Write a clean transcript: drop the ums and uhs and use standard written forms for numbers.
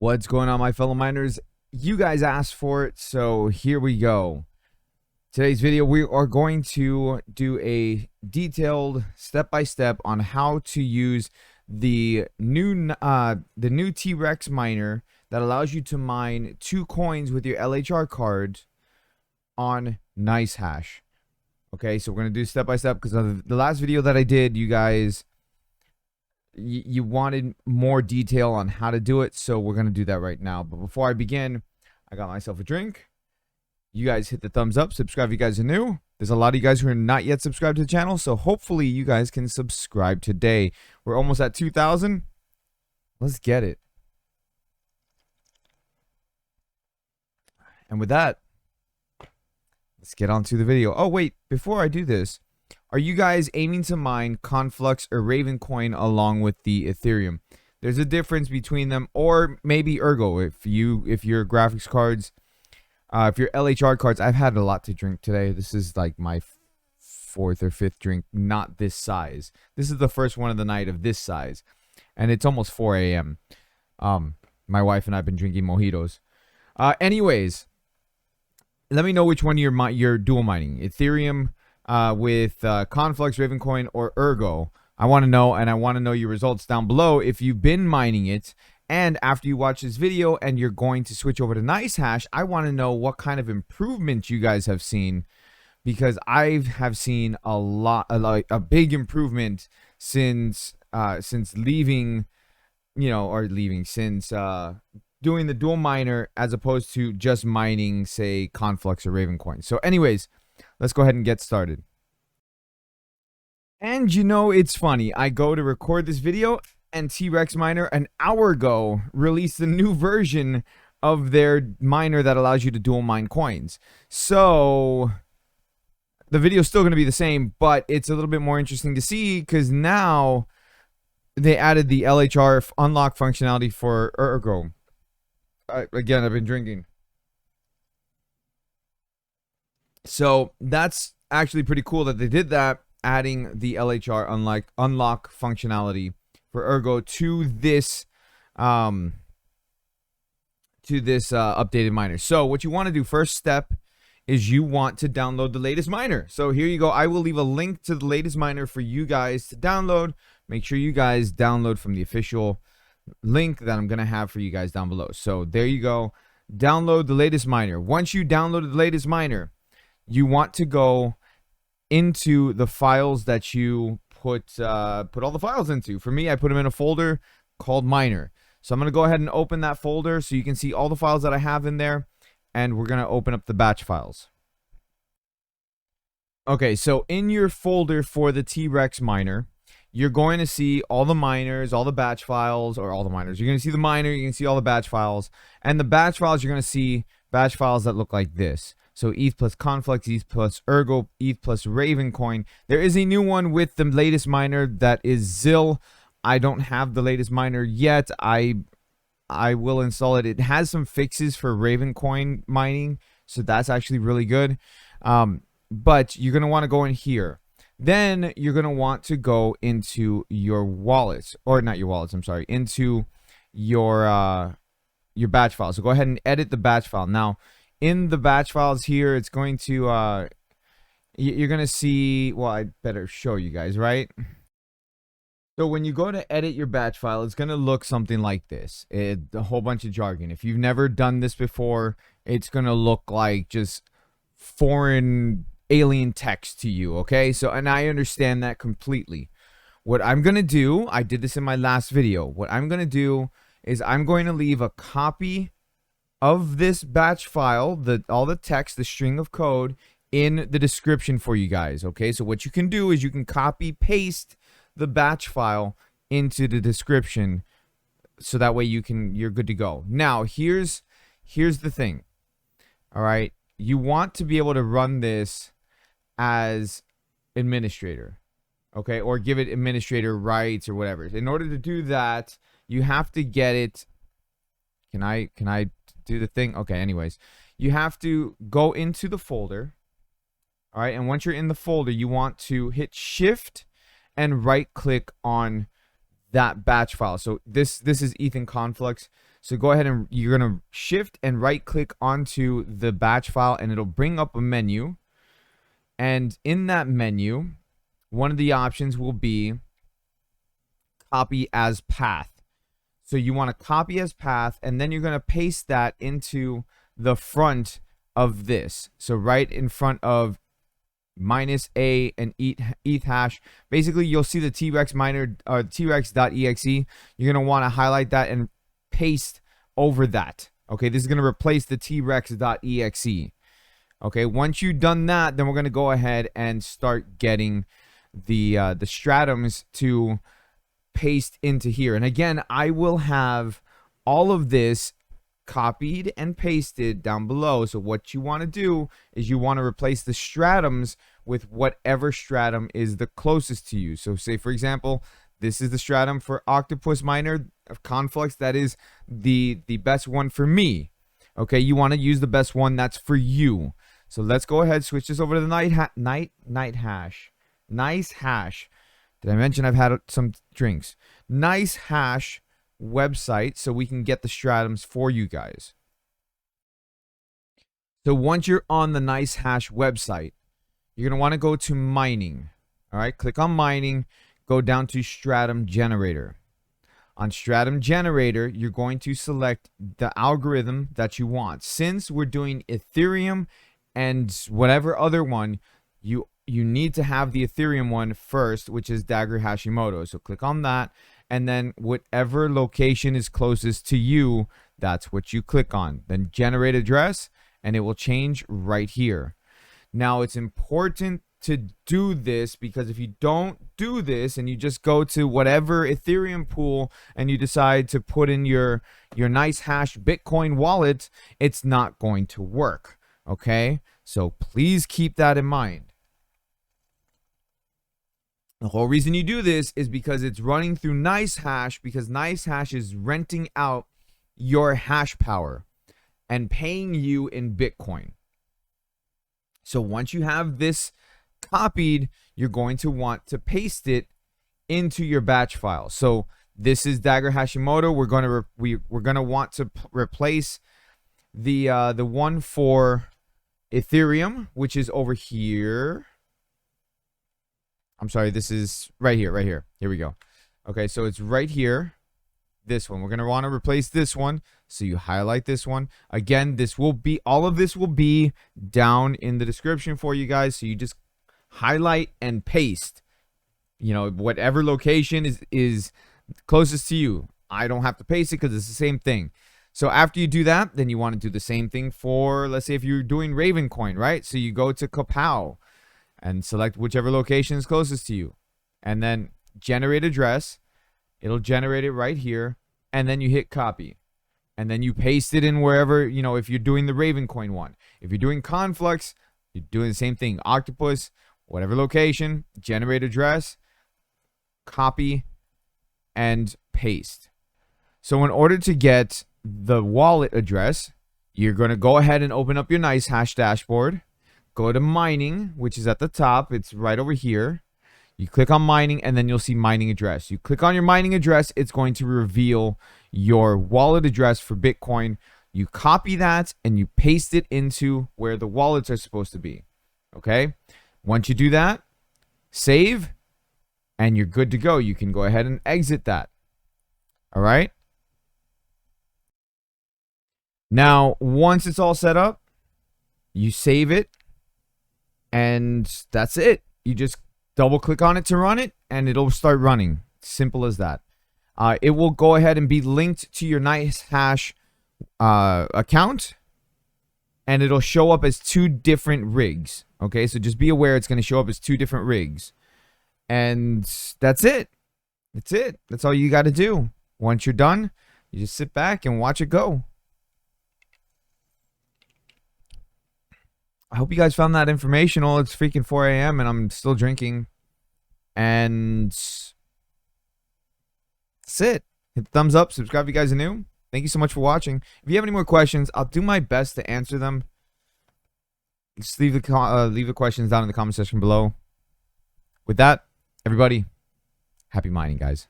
What's going on, my fellow miners? You guys asked for it, so here we go. Today's video, we are going to do a detailed step-by-step on how to use the new Trex Miner that allows you to mine 2 coins with your LHR card on Nicehash. Okay, so we're going to do step-by-step because of the last video that I did, you guys, you wanted more detail on how to do it, so we're going to do that right now. But before I begin, I got myself a drink. You guys hit the thumbs up, subscribe if you guys are new. There's a lot of you guys who are not yet subscribed to the channel, so hopefully you guys can subscribe today. We're almost at 2,000. Let's get it. And with that, let's get on to the video. Oh, wait, before I do this, are you guys aiming to mine Conflux or Ravencoin along with the Ethereum? There's a difference between them, or maybe Ergo if your graphics cards, if your LHR cards. I've had a lot to drink today. This is like my 4th or 5th drink, not this size. This is the first one of the night of this size, and it's almost 4 a.m. My wife and I have been drinking mojitos. Anyways, let me know which one you're dual mining, Ethereum with Conflux, Ravencoin, or Ergo. I want to know, and I want to know your results down below if you've been mining it. And after you watch this video and you're going to switch over to Nicehash, I want to know what kind of improvement you guys have seen, because I have seen a big improvement since leaving, since doing the dual miner as opposed to just mining, say, Conflux or Ravencoin. So anyways, let's go ahead and get started. And you know, it's funny. I go to record this video, and Trex Miner an hour ago released a new version of their miner that allows you to dual mine coins. So the video is still going to be the same, but it's a little bit more interesting to see because now they added the LHR unlock functionality for Ergo. Again, I've been drinking. So that's actually pretty cool that they did that, adding the LHR unlock functionality for Ergo to this updated miner. So what you want to do, first step, is you want to download the latest miner. So here you go. I will leave a link to the latest miner for you guys to download. Make sure you guys download from the official link that I'm gonna have for you guys down below. So there you go. Download the latest miner. Once you download the latest miner, you want to go into the files that you put all the files into. For me, I put them in a folder called miner. So I'm going to go ahead and open that folder so you can see all the files that I have in there, and we're going to open up the batch files. Okay, so in your folder for the Trex Miner, you're going to see all the miners, all the batch files, or all the miners. You're going to see the miner, you can see all the batch files, and the batch files, you're going to see batch files that look like this. So eth+Conflux, eth+Ergo, eth+Ravencoin. There is a new one with the latest miner that is Zill. I don't have the latest miner yet. I will install it. It has some fixes for Ravencoin mining, so that's actually really good. But you're going to want to go in here. Then you're going to want to go into your wallets, or not your wallets, I'm sorry, into your batch file. So go ahead and edit the batch file. Now, in the batch files here, it's going to, you're going to see, well, I better show you guys, right? So when you go to edit your batch file, it's going to look something like this. A whole bunch of jargon. If you've never done this before, it's going to look like just foreign alien text to you, okay? So, and I understand that completely. What I'm going to do, I did this in my last video. What I'm going to do is I'm going to leave a copy of this batch file, all the text, the string of code, in the description for you guys, okay? So what you can do is you can copy paste the batch file into the description, so that way you're good to go. Now here's the thing, all right? You want to be able to run this as administrator, okay, or give it administrator rights or whatever. In order to do that, you have to get it. Can I do the thing? Okay, anyways, you have to go into the folder, all right? And once you're in the folder, you want to hit shift and right click on that batch file. So this is Ethan Conflux. So go ahead and you're gonna shift and right click onto the batch file, and it'll bring up a menu. And in that menu, one of the options will be copy as path. So you want to copy as path, and then you're going to paste that into the front of this. So right in front of -a and ethash. Basically, you'll see the Trex Miner or Trex.exe. You're going to want to highlight that and paste over that. Okay, this is going to replace the Trex.exe. Okay, once you've done that, then we're going to go ahead and start getting the stratums to paste into here. And again, I will have all of this copied and pasted down below. So what you want to do is you want to replace the stratums with whatever stratum is the closest to you. So say, for example, this is the stratum for Octopus Miner of Conflux. That is the best one for me. Okay, you want to use the best one that's for you. So let's go ahead, switch this over to the Nicehash. Did I mention I've had some drinks? Nicehash website, so we can get the stratums for you guys. So once you're on the Nicehash website, you're going to want to go to mining. All right, click on mining, go down to stratum generator. On stratum generator, you're going to select the algorithm that you want. Since we're doing Ethereum and whatever other one, you need to have the Ethereum one first, which is Dagger Hashimoto. So click on that, and then whatever location is closest to you, that's what you click on. Then generate address, and it will change right here. Now, it's important to do this, because if you don't do this and you just go to whatever Ethereum pool and you decide to put in your Nicehash Bitcoin wallet, it's not going to work. Okay, so please keep that in mind. The whole reason you do this is because it's running through Nicehash, because Nicehash is renting out your hash power and paying you in Bitcoin. So once you have this copied, you're going to want to paste it into your batch file. So this is Dagger Hashimoto. We're going to want to replace the one for Ethereum, which is over here. I'm sorry, this is right here. Here we go. Okay, so it's right here. This one. We're going to want to replace this one. So you highlight this one. Again, this will be, all of this will be down in the description for you guys. So you just highlight and paste, you know, whatever location is closest to you. I don't have to paste it because it's the same thing. So after you do that, then you want to do the same thing for, let's say if you're doing Ravencoin, right? So you go to Kapow and select whichever location is closest to you, and then generate address. It'll generate it right here, and then you hit copy, and then you paste it in wherever, you know, if you're doing the Ravencoin one. If you're doing Conflux, you're doing the same thing. Octopus, whatever location, generate address, copy, and paste. So in order to get the wallet address, you're going to go ahead and open up your Nicehash dashboard. Go to mining, which is at the top. It's right over here. You click on mining, and then you'll see mining address. You click on your mining address, it's going to reveal your wallet address for Bitcoin. You copy that and you paste it into where the wallets are supposed to be. Okay? Once you do that, save, and you're good to go. You can go ahead and exit that. All right? Now, once it's all set up, you save it, and that's it. You just double click on it to run it, and it'll start running. Simple as that. It will go ahead and be linked to your Nicehash account, and it'll show up as 2 different rigs. Okay, so just be aware it's going to show up as 2 different rigs. And that's it. That's it. That's all you got to do. Once you're done, you just sit back and watch it go. I hope you guys found that informational. It's freaking 4 a.m. and I'm still drinking. And that's it. Hit the thumbs up. Subscribe if you guys are new. Thank you so much for watching. If you have any more questions, I'll do my best to answer them. Just leave the questions down in the comment section below. With that, everybody, happy mining, guys.